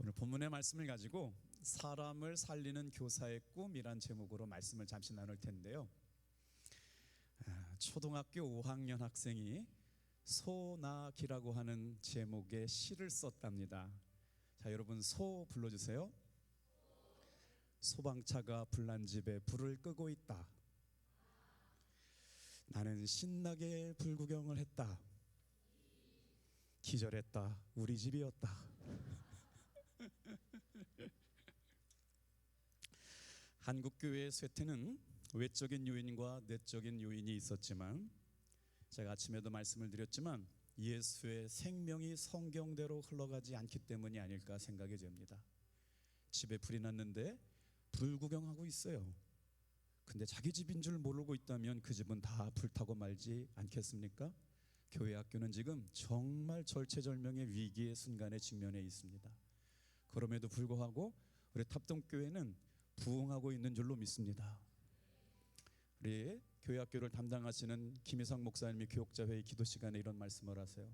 오늘 본문의 말씀을 가지고 사람을 살리는 교사의 꿈이란 제목으로 말씀을 잠시 나눌 텐데요. 초등학교 5학년 학생이 소나기라고 하는 제목의 시를 썼답니다. 자, 여러분 소 불러주세요. 소방차가 불난 집에 불을 끄고 있다. 나는 신나게 불구경을 했다. 기절했다. 우리 집이었다. 한국교회의 쇠퇴는 외적인 요인과 내적인 요인이 있었지만, 제가 아침에도 말씀을 드렸지만 예수의 생명이 성경대로 흘러가지 않기 때문이 아닐까 생각이 됩니다. 집에 불이 났는데 불 구경하고 있어요. 근데 자기 집인 줄 모르고 있다면 그 집은 다 불타고 말지 않겠습니까? 교회 학교는 지금 정말 절체절명의 위기의 순간에 직면해 있습니다. 그럼에도 불구하고 우리 탑동교회는 부흥하고 있는 줄로 믿습니다. 우리 교회 학교를 담당하시는 김희상 목사님이 교역자회의 기도 시간에 이런 말씀을 하세요.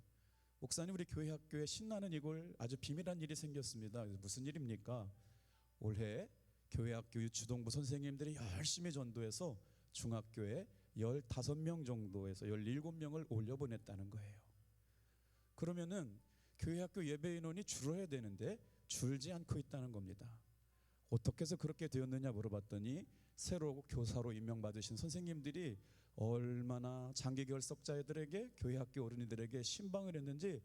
목사님, 우리 교회 학교에 신나는 이걸 아주 비밀한 일이 생겼습니다. 무슨 일입니까? 올해 교회 학교 유치동부 선생님들이 열심히 전도해서 중학교에 15명 정도에서 17명을 올려보냈다는 거예요. 그러면은 교회 학교 예배 인원이 줄어야 되는데 줄지 않고 있다는 겁니다. 어떻게 해서 그렇게 되었느냐 물어봤더니 새로 교사로 임명받으신 선생님들이 얼마나 장기 결석자들에게 교회 학교 어린이들에게 신방을 했는지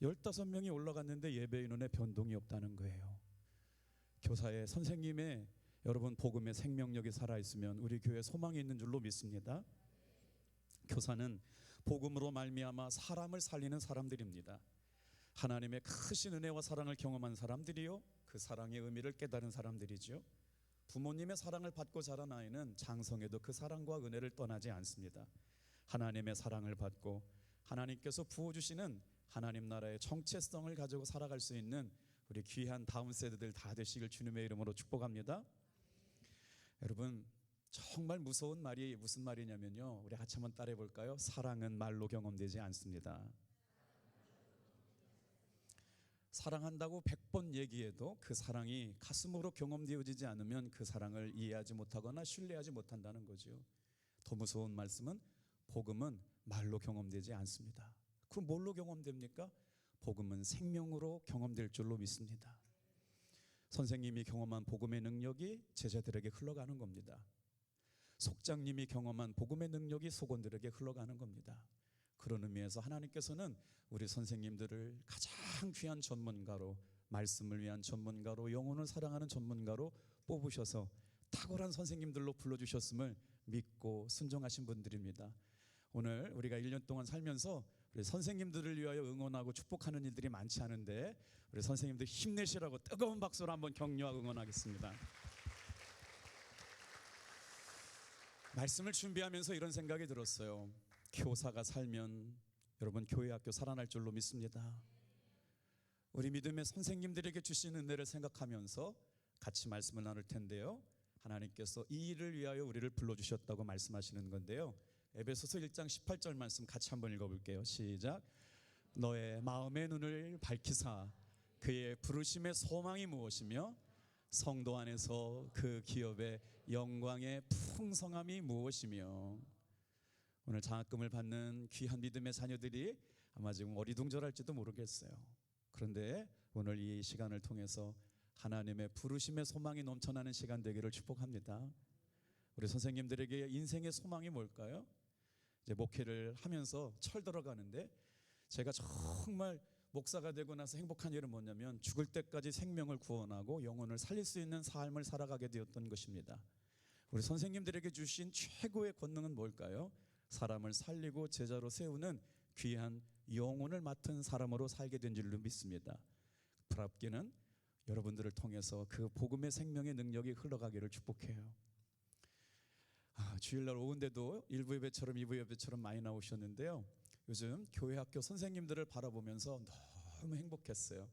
15명이 올라갔는데 예배 인원에 변동이 없다는 거예요. 교사의 선생님의 여러분 복음의 생명력이 살아있으면 우리 교회에 소망이 있는 줄로 믿습니다. 교사는 복음으로 말미암아 사람을 살리는 사람들입니다. 하나님의 크신 은혜와 사랑을 경험한 사람들이요, 그 사랑의 의미를 깨달은 사람들이죠. 부모님의 사랑을 받고 자란 아이는 장성에도 그 사랑과 은혜를 떠나지 않습니다. 하나님의 사랑을 받고 하나님께서 부어주시는 하나님 나라의 정체성을 가지고 살아갈 수 있는 우리 귀한 다음 세대들 다 되시길 주님의 이름으로 축복합니다. 여러분, 정말 무서운 말이 무슨 말이냐면요, 우리 같이 한번 따라해 볼까요? 사랑은 말로 경험되지 않습니다. 사랑한다고 100번 얘기해도 그 사랑이 가슴으로 경험되어지지 않으면 그 사랑을 이해하지 못하거나 신뢰하지 못한다는 거죠. 더 무서운 말씀은 복음은 말로 경험되지 않습니다. 그럼 뭘로 경험됩니까? 복음은 생명으로 경험될 줄로 믿습니다. 선생님이 경험한 복음의 능력이 제자들에게 흘러가는 겁니다. 속장님이 경험한 복음의 능력이 속원들에게 흘러가는 겁니다. 그런 의미에서 하나님께서는 우리 선생님들을 가장 귀한 전문가로, 말씀을 위한 전문가로, 영혼을 사랑하는 전문가로 뽑으셔서 탁월한 선생님들로 불러주셨음을 믿고 순종하신 분들입니다. 오늘 우리가 1년 동안 살면서 우리 선생님들을 위하여 응원하고 축복하는 일들이 많지 않은데, 우리 선생님들 힘내시라고 뜨거운 박수로 한번 격려하고 응원하겠습니다. 말씀을 준비하면서 이런 생각이 들었어요. 교사가 살면 여러분 교회 학교 살아날 줄로 믿습니다. 우리 믿음의 선생님들에게 주신 은혜를 생각하면서 같이 말씀을 나눌 텐데요, 하나님께서 이 일을 위하여 우리를 불러주셨다고 말씀하시는 건데요, 에베소서 1장 18절 말씀 같이 한번 읽어볼게요. 시작. 너의 마음의 눈을 밝히사 그의 부르심의 소망이 무엇이며 성도 안에서 그 기업의 영광의 풍성함이 무엇이며. 오늘 장학금을 받는 귀한 믿음의 자녀들이 아마 지금 어리둥절할지도 모르겠어요. 그런데 오늘 이 시간을 통해서 하나님의 부르심의 소망이 넘쳐나는 시간 되기를 축복합니다. 우리 선생님들에게 인생의 소망이 뭘까요? 이제 목회를 하면서 철 들어가는데, 제가 정말 목사가 되고 나서 행복한 일은 뭐냐면 죽을 때까지 생명을 구원하고 영혼을 살릴 수 있는 삶을 살아가게 되었던 것입니다. 우리 선생님들에게 주신 최고의 권능은 뭘까요? 사람을 살리고 제자로 세우는 귀한 영혼을 맡은 사람으로 살게 된 줄로 믿습니다. 불합기는 여러분들을 통해서 그 복음의 생명의 능력이 흘러가기를 축복해요. 주일날 오후인데도 1부 예배처럼 2부 예배처럼 많이 나오셨는데요, 요즘 교회 학교 선생님들을 바라보면서 너무 행복했어요.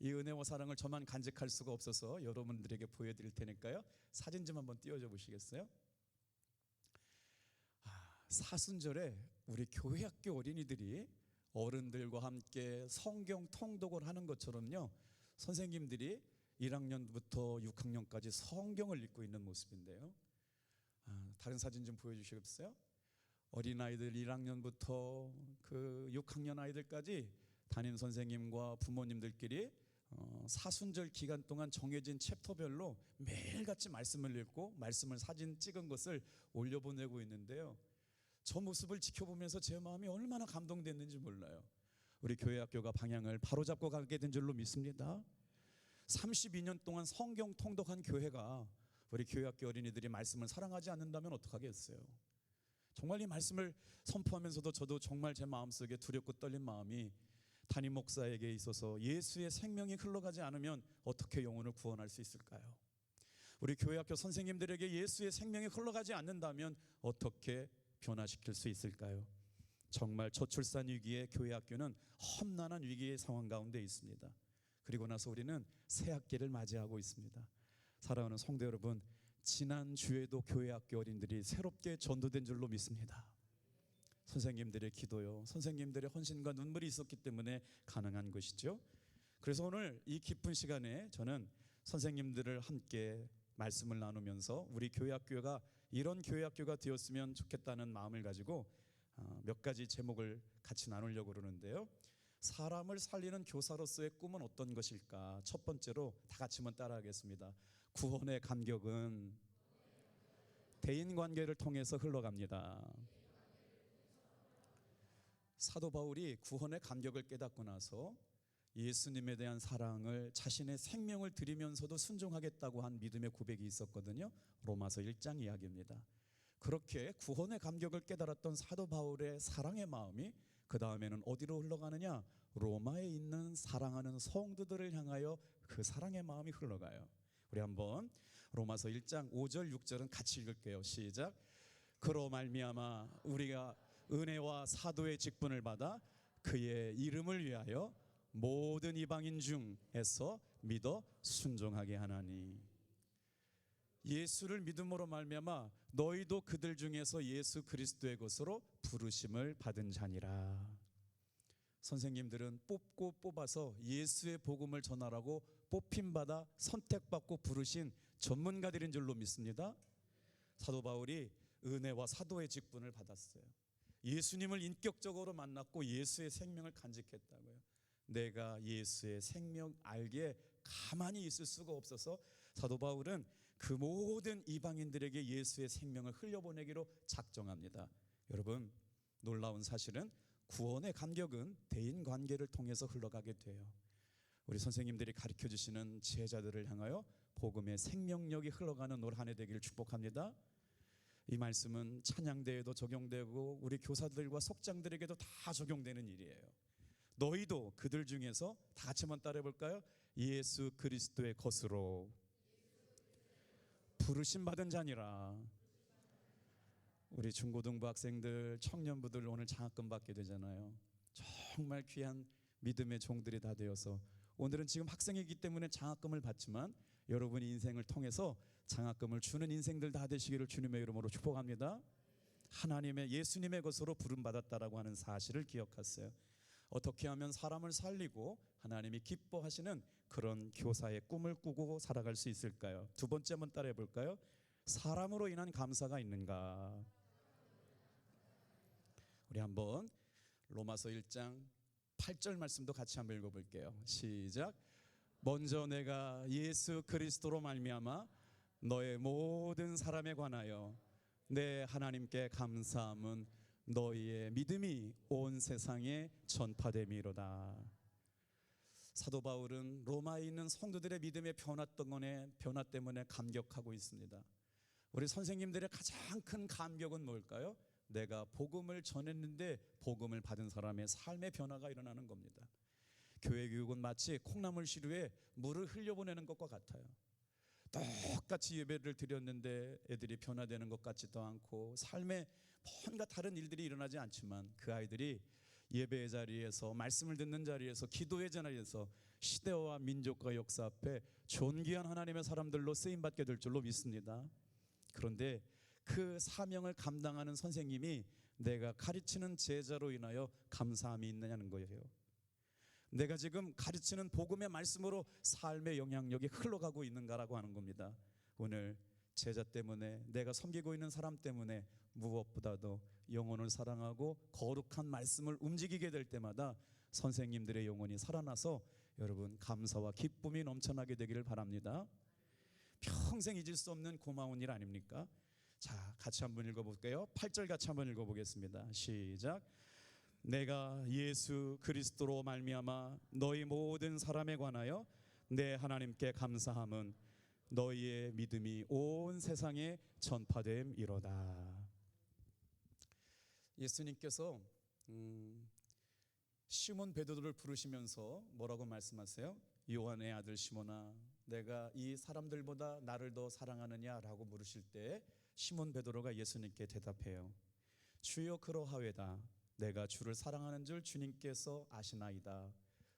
이 은혜와 사랑을 저만 간직할 수가 없어서 여러분들에게 보여드릴 테니까요, 사진 좀 한번 띄워줘 보시겠어요? 사순절에 우리 교회 학교 어린이들이 어른들과 함께 성경 통독을 하는 것처럼요, 선생님들이 1학년부터 6학년까지 성경을 읽고 있는 모습인데요. 다른 사진 좀 보여주시겠어요? 어린아이들 1학년부터 그 6학년 아이들까지 담임 선생님과 부모님들끼리 사순절 기간 동안 정해진 챕터별로 매일같이 말씀을 읽고 말씀을 사진 찍은 것을 올려보내고 있는데요. 저 모습을 지켜보면서 제 마음이 얼마나 감동됐는지 몰라요. 우리 교회 학교가 방향을 바로잡고 가게 된 줄로 믿습니다. 32년 동안 성경 통독한 교회가 우리 교회 학교 어린이들이 말씀을 사랑하지 않는다면 어떡하겠어요? 정말 이 말씀을 선포하면서도 저도 정말 제 마음속에 두렵고 떨린 마음이 담임 목사에게 있어서 예수의 생명이 흘러가지 않으면 어떻게 영혼을 구원할 수 있을까요? 우리 교회 학교 선생님들에게 예수의 생명이 흘러가지 않는다면 어떻게 변화시킬 수 있을까요? 정말 저출산 위기에 교회 학교는 험난한 위기의 상황 가운데 있습니다. 그리고 나서 우리는 새 학기를 맞이하고 있습니다. 사랑하는 성도 여러분, 지난 주에도 교회 학교 어린이들이 새롭게 전도된 줄로 믿습니다. 선생님들의 기도요, 선생님들의 헌신과 눈물이 있었기 때문에 가능한 것이죠. 그래서 오늘 이 기쁜 시간에 저는 선생님들을 함께 말씀을 나누면서 우리 교회 학교가 이런 교회 학교가 되었으면 좋겠다는 마음을 가지고 몇 가지 제목을 같이 나누려고 그러는데요. 사람을 살리는 교사로서의 꿈은 어떤 것일까? 첫 번째로 다 같이 한번 따라하겠습니다. 구원의 감격은 대인관계를 통해서 흘러갑니다. 사도 바울이 구원의 감격을 깨닫고 나서 예수님에 대한 사랑을 자신의 생명을 드리면서도 순종하겠다고 한 믿음의 고백이 있었거든요. 로마서 1장 이야기입니다. 그렇게 구원의 감격을 깨달았던 사도 바울의 사랑의 마음이 그 다음에는 어디로 흘러가느냐? 로마에 있는 사랑하는 성도들을 향하여 그 사랑의 마음이 흘러가요. 우리 한번 로마서 1장 5절 6절은 같이 읽을게요. 시작. 그로 말미암아 우리가 은혜와 사도의 직분을 받아 그의 이름을 위하여 모든 이방인 중에서 믿어 순종하게 하나니. 예수를 믿음으로 말미암아 너희도 그들 중에서 예수 그리스도의 것으로 부르심을 받은 자니라. 선생님들은 뽑고 뽑아서 예수의 복음을 전하라고 뽑힘받아 선택받고 부르신 전문가들인 줄로 믿습니다. 사도 바울이 은혜와 사도의 직분을 받았어요. 예수님을 인격적으로 만났고 예수의 생명을 간직했다고요. 내가 예수의 생명 알기에 가만히 있을 수가 없어서 사도 바울은 그 모든 이방인들에게 예수의 생명을 흘려보내기로 작정합니다. 여러분, 놀라운 사실은 구원의 감격은 대인관계를 통해서 흘러가게 돼요. 우리 선생님들이 가르쳐주시는 제자들을 향하여 복음의 생명력이 흘러가는 올 한 해 되기를 축복합니다. 이 말씀은 찬양대에도 적용되고 우리 교사들과 속장들에게도 다 적용되는 일이에요. 너희도 그들 중에서 다 같이 한번 따라해 볼까요? 예수 그리스도의 것으로 부르심 받은 자니라. 우리 중고등부 학생들, 청년부들 오늘 장학금 받게 되잖아요. 정말 귀한 믿음의 종들이 다 되어서 오늘은 지금 학생이기 때문에 장학금을 받지만 여러분이 인생을 통해서 장학금을 주는 인생들 다 되시기를 주님의 이름으로 축복합니다. 하나님의 예수님의 것으로 부름받았다라고 하는 사실을 기억하세요. 어떻게 하면 사람을 살리고 하나님이 기뻐하시는 그런 교사의 꿈을 꾸고 살아갈 수 있을까요? 두 번째 한번 따라해 볼까요? 사람으로 인한 감사가 있는가? 우리 한번 로마서 1장 8절 말씀도 같이 한번 읽어볼게요. 시작. 먼저 내가 예수 그리스도로 말미암아 너의 모든 사람에 관하여 내 하나님께 감사함은 너희의 믿음이 온 세상에 전파됨이로다. 사도 바울은 로마에 있는 성도들의 믿음의 변화 때문에 감격하고 있습니다. 우리 선생님들의 가장 큰 감격은 뭘까요? 내가 복음을 전했는데 복음을 받은 사람의 삶의 변화가 일어나는 겁니다. 교회 교육은 마치 콩나물 시루에 물을 흘려보내는 것과 같아요. 똑같이 예배를 드렸는데 애들이 변화되는 것 같지도 않고 삶에 뭔가 다른 일들이 일어나지 않지만 그 아이들이 예배의 자리에서 말씀을 듣는 자리에서 기도의 자리에서 시대와 민족과 역사 앞에 존귀한 하나님의 사람들로 쓰임받게 될 줄로 믿습니다. 그런데 그 사명을 감당하는 선생님이 내가 가르치는 제자로 인하여 감사함이 있느냐는 거예요. 내가 지금 가르치는 복음의 말씀으로 삶의 영향력이 흘러가고 있는가라고 하는 겁니다. 오늘 제자 때문에, 내가 섬기고 있는 사람 때문에 무엇보다도 영혼을 사랑하고 거룩한 말씀을 움직이게 될 때마다 선생님들의 영혼이 살아나서 여러분 감사와 기쁨이 넘쳐나게 되기를 바랍니다. 평생 잊을 수 없는 고마운 일 아닙니까? 자, 같이 한번 읽어볼게요. 8절 같이 한번 읽어보겠습니다. 시작. 내가 예수 그리스도로 말미암아 너희 모든 사람에 관하여 내 하나님께 감사함은 너희의 믿음이 온 세상에 전파됨이로다. 예수님께서 시몬 베드로를 부르시면서 뭐라고 말씀하세요? 요한의 아들 시몬아, 내가 이 사람들보다 나를 더 사랑하느냐라고 물으실 때 시몬 베드로가 예수님께 대답해요. 주여 그러하외다. 내가 주를 사랑하는 줄 주님께서 아시나이다.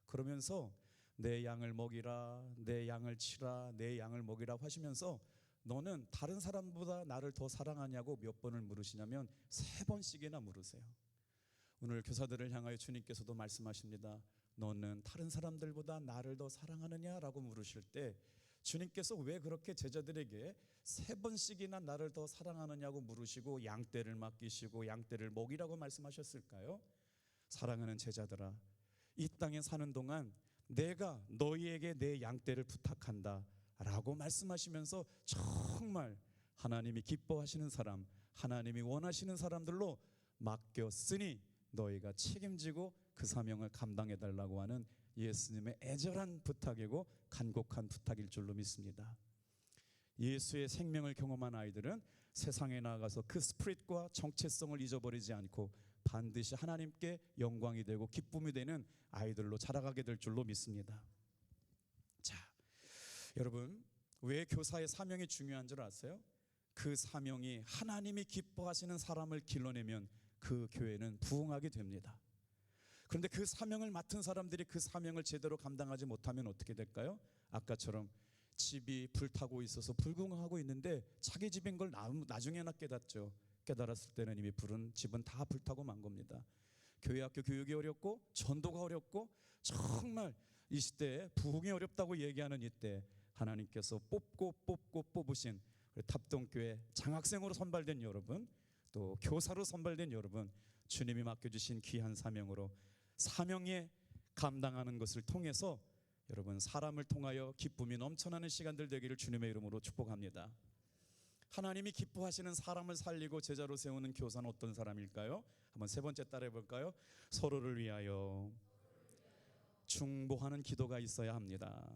그러면서 내 양을 먹이라, 내 양을 치라, 내 양을 먹이라 하시면서 너는 다른 사람보다 나를 더 사랑하냐고 몇 번을 물으시냐면 3번씩이나 물으세요. 오늘 교사들을 향하여 주님께서도 말씀하십니다. 너는 다른 사람들보다 나를 더 사랑하느냐라고 물으실 때 주님께서 왜 그렇게 제자들에게 3번씩이나 나를 더 사랑하느냐고 물으시고 양떼를 맡기시고 양떼를 먹이라고 말씀하셨을까요? 사랑하는 제자들아, 이 땅에 사는 동안 내가 너희에게 내 양떼를 부탁한다 라고 말씀하시면서 정말 하나님이 기뻐하시는 사람, 하나님이 원하시는 사람들로 맡겼으니 너희가 책임지고 그 사명을 감당해 달라고 하는 예수님의 애절한 부탁이고 간곡한 부탁일 줄로 믿습니다. 예수의 생명을 경험한 아이들은 세상에 나아가서 그 스피릿과 정체성을 잊어버리지 않고 반드시 하나님께 영광이 되고 기쁨이 되는 아이들로 자라가게 될 줄로 믿습니다. 자, 여러분, 왜 교사의 사명이 중요한 줄 아세요? 그 사명이 하나님이 기뻐하시는 사람을 길러내면 그 교회는 부흥하게 됩니다. 그런데 그 사명을 맡은 사람들이 그 사명을 제대로 감당하지 못하면 어떻게 될까요? 아까처럼 집이 불타고 있어서 불궁하고 있는데 자기 집인 걸 나중에나 깨닫죠. 깨달았을 때는 이미 집은 다 불타고 만 겁니다. 교회 학교 교육이 어렵고 전도가 어렵고 정말 이 시대에 부흥이 어렵다고 얘기하는 이때 하나님께서 뽑고 뽑으신 탑동교회 장학생으로 선발된 여러분, 또 교사로 선발된 여러분, 주님이 맡겨주신 귀한 사명으로 사명에 감당하는 것을 통해서 여러분 사람을 통하여 기쁨이 넘쳐나는 시간들 되기를 주님의 이름으로 축복합니다. 하나님이 기뻐하시는 사람을 살리고 제자로 세우는 교사는 어떤 사람일까요? 한번 3번째 따라해 볼까요? 서로를 위하여 중보하는 기도가 있어야 합니다.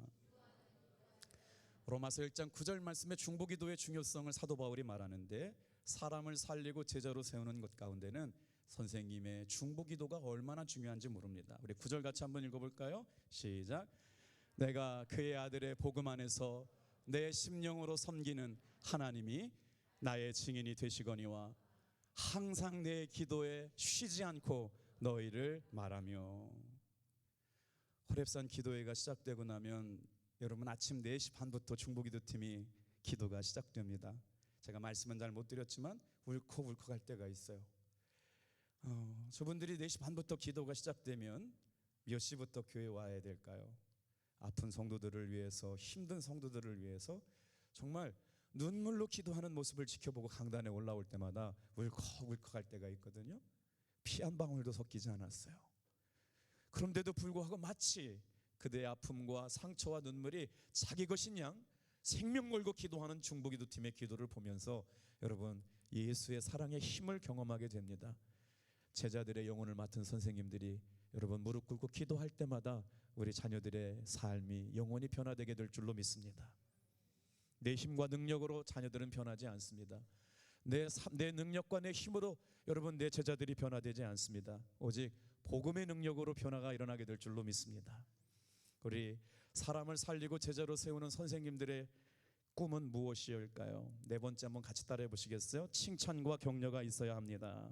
로마서 1장 9절 말씀에 중보기도의 중요성을 사도 바울이 말하는데 사람을 살리고 제자로 세우는 것 가운데는 선생님의 중보기도가 얼마나 중요한지 모릅니다. 우리 9절 같이 한번 읽어볼까요? 시작. 내가 그의 아들의 복음 안에서 내 심령으로 섬기는 하나님이 나의 증인이 되시거니와 항상 내 기도에 쉬지 않고 너희를 말하며. 호렙산 기도회가 시작되고 나면 여러분 아침 4시 반부터 중보기도팀이 기도가 시작됩니다. 제가 말씀은 잘 못 드렸지만 울컥울컥할 때가 있어요. 저분들이 4시 반부터 기도가 시작되면 몇 시부터 교회 와야 될까요? 아픈 성도들을 위해서, 힘든 성도들을 위해서 정말 눈물로 기도하는 모습을 지켜보고 강단에 올라올 때마다 울컥울컥할 때가 있거든요. 피 한 방울도 섞이지 않았어요. 그런데도 불구하고 마치 그대의 아픔과 상처와 눈물이 자기 것인 양 생명 걸고 기도하는 중보기도팀의 기도를 보면서 여러분 예수의 사랑의 힘을 경험하게 됩니다. 제자들의 영혼을 맡은 선생님들이 여러분 무릎 꿇고 기도할 때마다 우리 자녀들의 삶이 영원히 변화되게 될 줄로 믿습니다. 내 힘과 능력으로 자녀들은 변하지 않습니다. 내 능력과 내 힘으로 여러분 내 제자들이 변화되지 않습니다. 오직 복음의 능력으로 변화가 일어나게 될 줄로 믿습니다. 우리 사람을 살리고 제자로 세우는 선생님들의 꿈은 무엇이올까요? 4번째 한번 같이 따라해 보시겠어요? 칭찬과 격려가 있어야 합니다.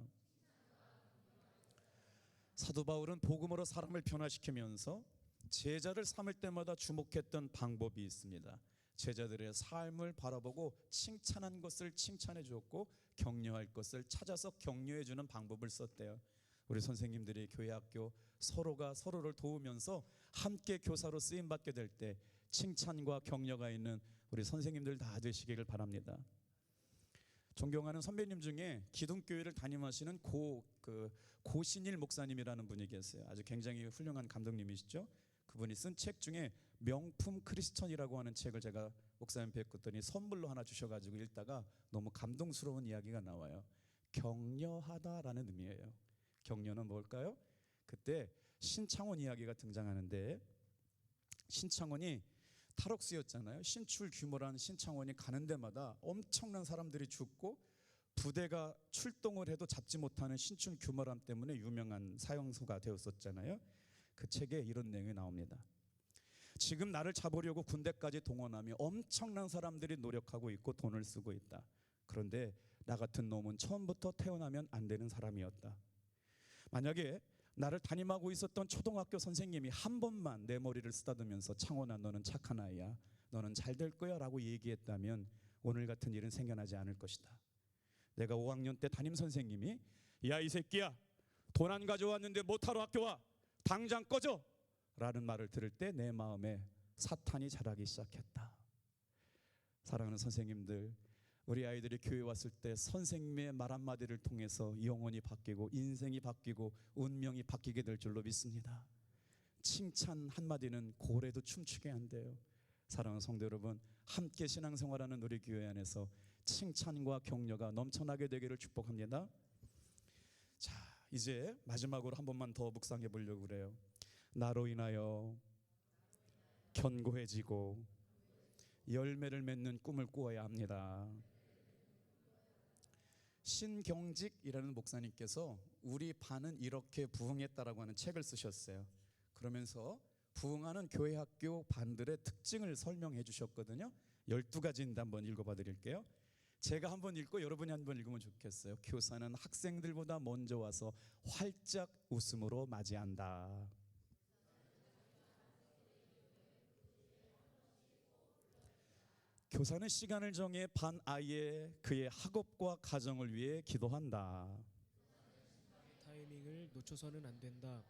사도 바울은 복음으로 사람을 변화시키면서 제자를 삼을 때마다 주목했던 방법이 있습니다. 제자들의 삶을 바라보고 칭찬한 것을 칭찬해 주었고 격려할 것을 찾아서 격려해 주는 방법을 썼대요. 우리 선생님들이 교회 학교 서로가 서로를 도우면서 함께 교사로 쓰임 받게 될 때 칭찬과 격려가 있는 우리 선생님들 다 되시기를 바랍니다. 존경하는 선배님 중에 기둥교회를 담임하시는 고신일 목사님이라는 분이 계세요. 아주 굉장히 훌륭한 감독님이시죠. 그분이 쓴 책 중에 명품 크리스천이라고 하는 책을 제가 목사님 뵙고더니 선물로 하나 주셔가지고 읽다가 너무 감동스러운 이야기가 나와요. 격려하다라는 의미예요. 격려는 뭘까요? 그때 신창원 이야기가 등장하는데, 신창원이 탈옥수였잖아요. 신출 규모라는 신창원이 가는 데마다 엄청난 사람들이 죽고 부대가 출동을 해도 잡지 못하는 신출 규모람 때문에 유명한 사형수가 되었었잖아요. 그 책에 이런 내용이 나옵니다. 지금 나를 잡으려고 군대까지 동원하며 엄청난 사람들이 노력하고 있고 돈을 쓰고 있다. 그런데 나 같은 놈은 처음부터 태어나면 안 되는 사람이었다. 만약에 나를 담임하고 있었던 초등학교 선생님이 한 번만 내 머리를 쓰다듬으면서 창원아 너는 착한 아이야, 너는 잘 될 거야 라고 얘기했다면 오늘 같은 일은 생겨나지 않을 것이다. 내가 5학년 때 담임 선생님이 야 이 새끼야 돈 안 가져왔는데 못하러 학교 와, 당장 꺼져 라는 말을 들을 때 내 마음에 사탄이 자라기 시작했다. 사랑하는 선생님들, 우리 아이들이 교회 왔을 때 선생님의 말 한마디를 통해서 영혼이 바뀌고 인생이 바뀌고 운명이 바뀌게 될 줄로 믿습니다. 칭찬 한마디는 고래도 춤추게 한대요. 사랑하는 성도 여러분, 함께 신앙생활하는 우리 교회 안에서 칭찬과 격려가 넘쳐나게 되기를 축복합니다. 자, 이제 마지막으로 한 번만 더 묵상해 보려고 그래요. 나로 인하여 견고해지고 열매를 맺는 꿈을 꾸어야 합니다. 신경직이라는 목사님께서 우리 반은 이렇게 부흥했다라고 하는 책을 쓰셨어요. 그러면서 부흥하는 교회 학교 반들의 특징을 설명해 주셨거든요. 12가지인데 한번 읽어봐 드릴게요. 제가 한번 읽고 여러분이 한번 읽으면 좋겠어요. 교사는 학생들보다 먼저 와서 활짝 웃음으로 맞이한다. 교사는 시간을 정해 반 아이의 그의 학업과 가정을 위해 기도한다. 타이밍을 놓쳐서는 안 된다.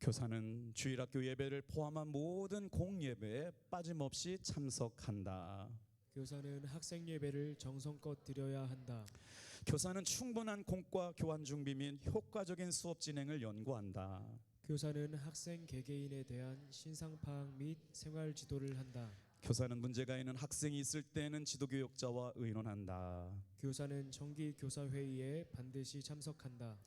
교사는 주일학교 예배를 포함한 모든 공예배에 빠짐없이 참석한다. 교사는 학생 예배를 정성껏 드려야 한다. 교사는 충분한 공과 교환 준비 및 효과적인 수업 진행을 연구한다. 교사는 학생 개개인에 대한 신상 파악 및 생활 지도를 한다. 교사는 문제가 있는 학생이 있을 때는 지도교육자와 의논한다. 교사는 정기 교사 회의에 반드시 참석한다.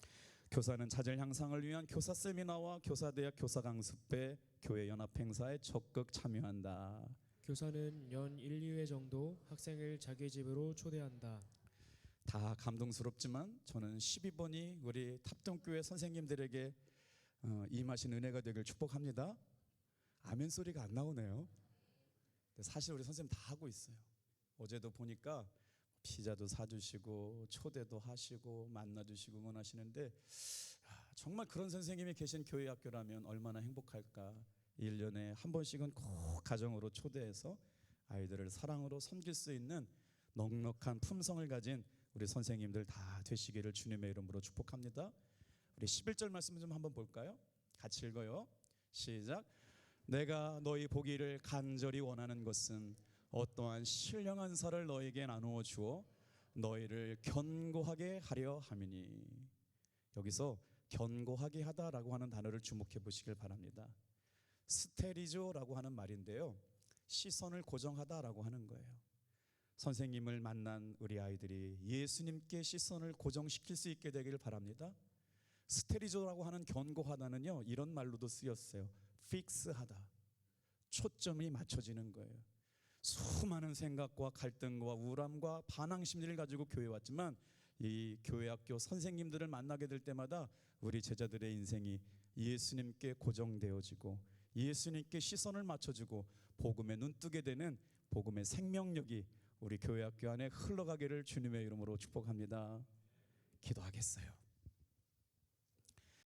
교사는 자질 향상을 위한 교사 세미나와 교사대학 교사 강습회, 교회 연합 행사에 적극 참여한다. 교사는 연 1, 2회 정도 학생을 자기 집으로 초대한다. 다 감동스럽지만 저는 12번이 우리 탑동교회 선생님들에게 임하신 은혜가 되길 축복합니다. 아멘 소리가 안 나오네요. 사실 우리 선생님 다 하고 있어요. 어제도 보니까 피자도 사주시고 초대도 하시고 만나주시고 응원하시는데 정말 그런 선생님이 계신 교회 학교라면 얼마나 행복할까. 1년에 한 번씩은 꼭 가정으로 초대해서 아이들을 사랑으로 섬길 수 있는 넉넉한 품성을 가진 우리 선생님들 다 되시기를 주님의 이름으로 축복합니다. 우리 11절 말씀 좀 한번 볼까요? 같이 읽어요. 시작. 내가 너희 보기를 간절히 원하는 것은 어떠한 신령한 살을 너에게 나누어 주어 너희를 견고하게 하려 함이니. 여기서 견고하게 하다라고 하는 단어를 주목해 보시길 바랍니다. 스테리조라고 하는 말인데요, 시선을 고정하다라고 하는 거예요. 선생님을 만난 우리 아이들이 예수님께 시선을 고정시킬 수 있게 되기를 바랍니다. 스테리조라고 하는 견고하다는요, 이런 말로도 쓰였어요. 픽스하다, 초점이 맞춰지는 거예요. 수많은 생각과 갈등과 우울함과 반항 심리를 가지고 교회에 왔지만 이 교회 학교 선생님들을 만나게 될 때마다 우리 제자들의 인생이 예수님께 고정되어지고 예수님께 시선을 맞춰주고 복음에 눈뜨게 되는 복음의 생명력이 우리 교회 학교 안에 흘러가기를 주님의 이름으로 축복합니다. 기도하겠어요.